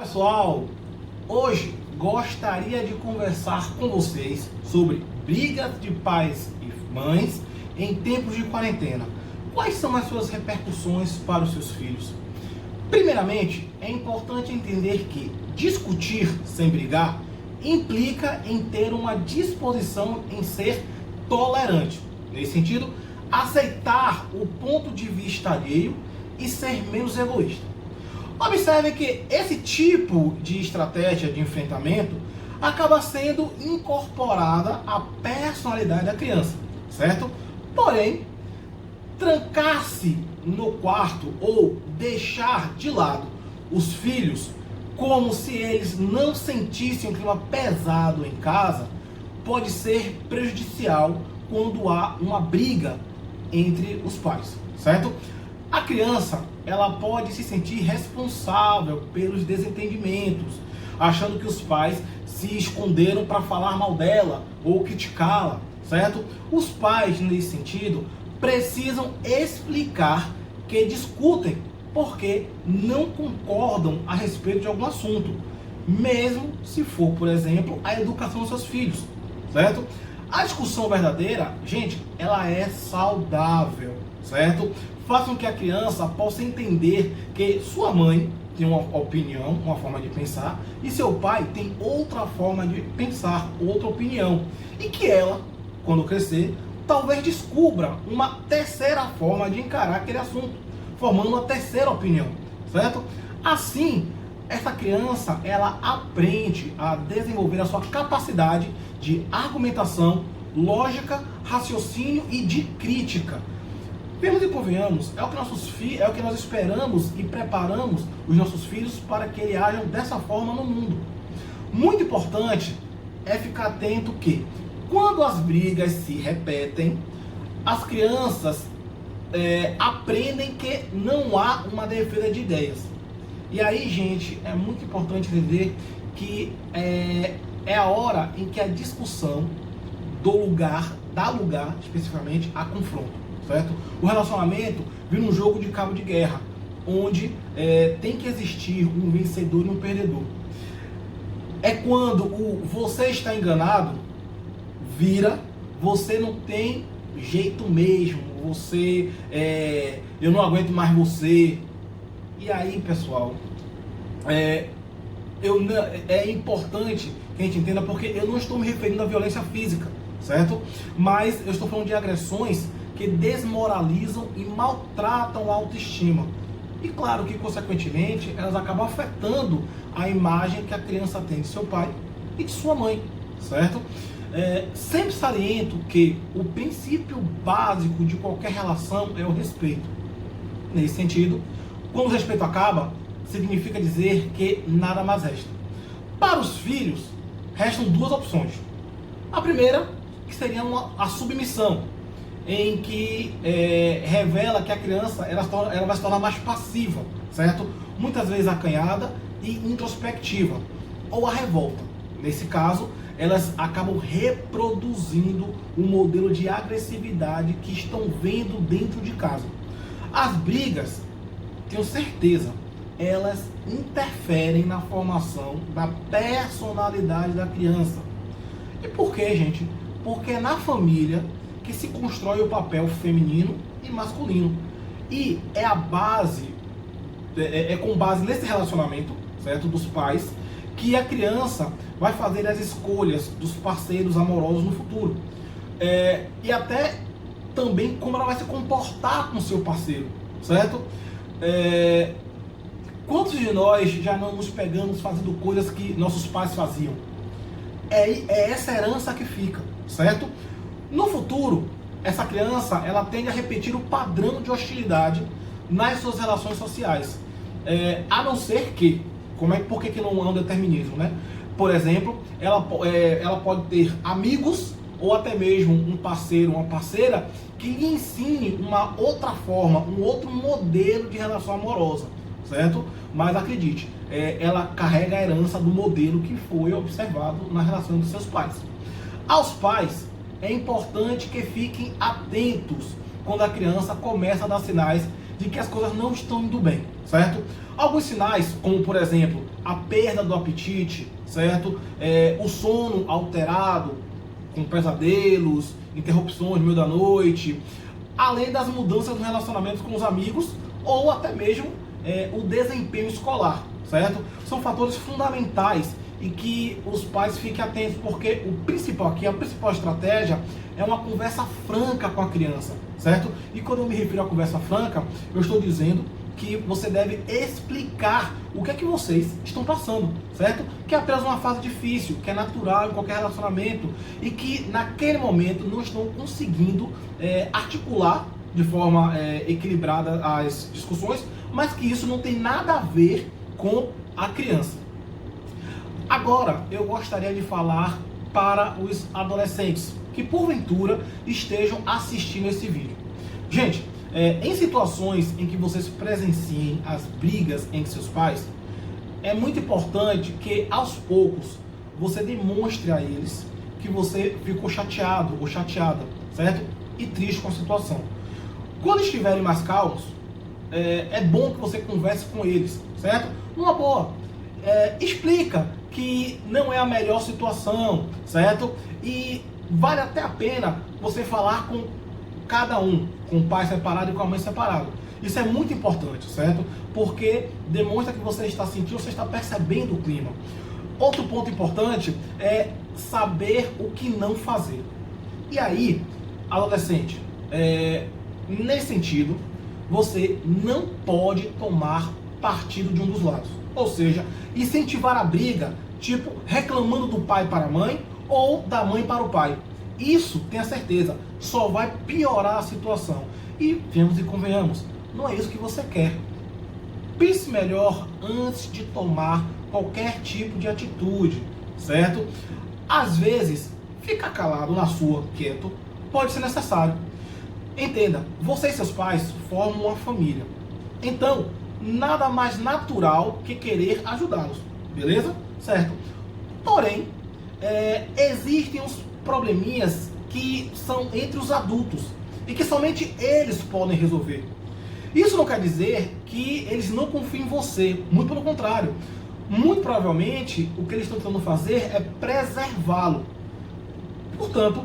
Pessoal, hoje gostaria de conversar com vocês sobre brigas de pais e mães em tempos de quarentena. Quais são as suas repercussões para os seus filhos? Primeiramente, é importante entender que discutir sem brigar implica em ter uma disposição em ser tolerante. Nesse sentido, aceitar o ponto de vista alheio e ser menos egoísta. Observe que esse tipo de estratégia de enfrentamento acaba sendo incorporada à personalidade da criança, certo? Porém, trancar-se no quarto ou deixar de lado os filhos como se eles não sentissem um clima pesado em casa pode ser prejudicial quando há uma briga entre os pais, certo? A criança, ela pode se sentir responsável pelos desentendimentos, achando que os pais se esconderam para falar mal dela ou criticá-la, certo? Os pais, nesse sentido, precisam explicar que discutem porque não concordam a respeito de algum assunto, mesmo se for, por exemplo, a educação dos seus filhos, certo? A discussão verdadeira, gente, ela é saudável, certo? Façam que a criança possa entender que sua mãe tem uma opinião, uma forma de pensar, e seu pai tem outra forma de pensar, outra opinião. E que ela, quando crescer, talvez descubra uma terceira forma de encarar aquele assunto, formando uma terceira opinião, certo? Assim, essa criança, ela aprende a desenvolver a sua capacidade de argumentação, lógica, raciocínio e de crítica. Vemos e convenhamos, é o que nós esperamos e preparamos os nossos filhos para que eles ajam dessa forma no mundo. Muito importante é ficar atento que, quando as brigas se repetem, as crianças aprendem que não há uma defesa de ideias. E aí, gente, é muito importante entender que é a hora em que a discussão dá lugar especificamente a confronto. Certo? O relacionamento vira um jogo de cabo de guerra, onde tem que existir um vencedor e um perdedor. É quando você está enganado, você não tem jeito mesmo, eu não aguento mais você. E aí, pessoal, é importante que a gente entenda, porque eu não estou me referindo à violência física, certo? Mas eu estou falando de agressões que desmoralizam e maltratam a autoestima. E claro que, consequentemente, elas acabam afetando a imagem que a criança tem de seu pai e de sua mãe, certo? Sempre saliento que o princípio básico de qualquer relação é o respeito. Nesse sentido, quando o respeito acaba, significa dizer que nada mais resta. Para os filhos, restam duas opções. A primeira, que seria a submissão, em que revela que a criança ela vai se tornar mais passiva, certo? Muitas vezes acanhada e introspectiva, ou a revolta. Nesse caso, elas acabam reproduzindo o modelo de agressividade que estão vendo dentro de casa. As brigas, tenho certeza, elas interferem na formação da personalidade da criança. E por quê, gente? Porque é na família que se constrói o papel feminino e masculino. E é com base nesse relacionamento, certo, dos pais, que a criança vai fazer as escolhas dos parceiros amorosos no futuro. E até também como ela vai se comportar com seu parceiro, certo? Quantos de nós já não nos pegamos fazendo coisas que nossos pais faziam? É essa herança que fica, certo? No futuro, essa criança ela tende a repetir o padrão de hostilidade nas suas relações sociais. A não ser que, por que não há um determinismo, né? Por exemplo, ela pode ter amigos ou até mesmo um parceiro, uma parceira que lhe ensine uma outra forma, um outro modelo de relação amorosa, certo? Mas acredite, ela carrega a herança do modelo que foi observado na relação dos seus pais. Aos pais, é importante que fiquem atentos quando a criança começa a dar sinais de que as coisas não estão indo bem, certo? Alguns sinais, como por exemplo, a perda do apetite, certo? O sono alterado, com pesadelos, interrupções no meio da noite, além das mudanças no relacionamento com os amigos ou até mesmo o desempenho escolar, certo? São fatores fundamentais e que os pais fiquem atentos, porque o principal aqui, a principal estratégia é uma conversa franca com a criança, certo? E quando eu me refiro à conversa franca, eu estou dizendo que você deve explicar o que é que vocês estão passando, certo? Que é apenas uma fase difícil, que é natural em qualquer relacionamento e que naquele momento não estão conseguindo articular de forma equilibrada as discussões, mas que isso não tem nada a ver com a criança. Agora, eu gostaria de falar para os adolescentes que porventura estejam assistindo esse vídeo. Gente, em situações em que vocês presenciem as brigas entre seus pais, é muito importante que aos poucos você demonstre a eles que você ficou chateado ou chateada, certo? E triste com a situação. Quando estiverem mais calmos, é bom que você converse com eles, certo? Numa boa. Explica que não é a melhor situação, certo? E vale até a pena você falar com cada um, com o pai separado e com a mãe separado. Isso é muito importante, certo? Porque demonstra que você está sentindo, você está percebendo o clima. Outro ponto importante é saber o que não fazer. E aí, adolescente, nesse sentido, você não pode tomar partido de um dos lados. Ou seja, incentivar a briga, tipo reclamando do pai para a mãe ou da mãe para o pai. Isso, tenha certeza, só vai piorar a situação. E vemos e convenhamos, não é isso que você quer. Pense melhor antes de tomar qualquer tipo de atitude, certo? Às vezes, ficar calado na sua, quieto, pode ser necessário. Entenda, você e seus pais formam uma família. Então, nada mais natural que querer ajudá-los, beleza? Certo? Porém, existem uns probleminhas que são entre os adultos e que somente eles podem resolver. Isso não quer dizer que eles não confiem em você, muito pelo contrário. Muito provavelmente, o que eles estão tentando fazer é preservá-lo. Portanto,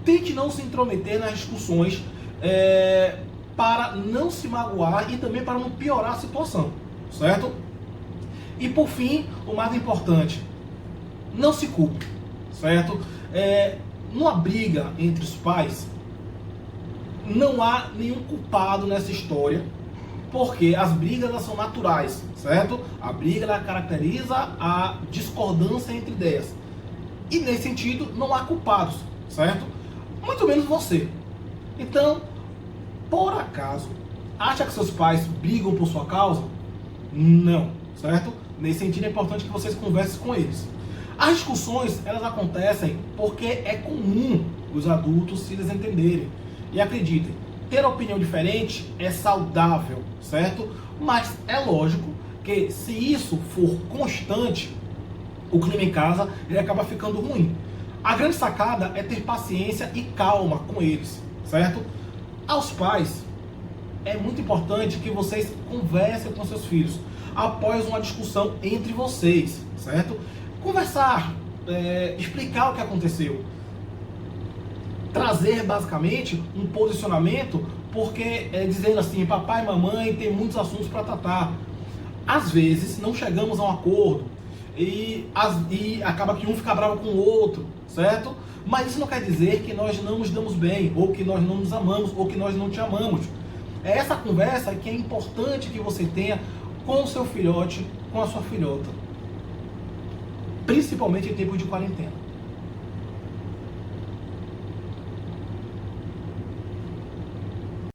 tente não se intrometer nas discussões para não se magoar e também para não piorar a situação, certo? E por fim, o mais importante, não se culpe, certo? Numa briga entre os pais, não há nenhum culpado nessa história, porque as brigas elas são naturais, certo? A briga ela caracteriza a discordância entre ideias. E nesse sentido, não há culpados, certo? Muito menos você. Então, por acaso, acha que seus pais brigam por sua causa? Não, certo? Nesse sentido, é importante que vocês conversem com eles. As discussões, elas acontecem porque é comum os adultos se desentenderem. E acreditem, ter opinião diferente é saudável, certo? Mas é lógico que se isso for constante, o clima em casa ele acaba ficando ruim. A grande sacada é ter paciência e calma com eles, certo? Aos pais, é muito importante que vocês conversem com seus filhos após uma discussão entre vocês, certo? Conversar, explicar o que aconteceu. Trazer basicamente um posicionamento, porque dizendo assim, papai e mamãe tem muitos assuntos para tratar. Às vezes não chegamos a um acordo e acaba que um fica bravo com o outro, certo? Mas isso não quer dizer que nós não nos damos bem, ou que nós não nos amamos, ou que nós não te amamos. É essa conversa que é importante que você tenha com o seu filhote, com a sua filhota. Principalmente em tempo de quarentena.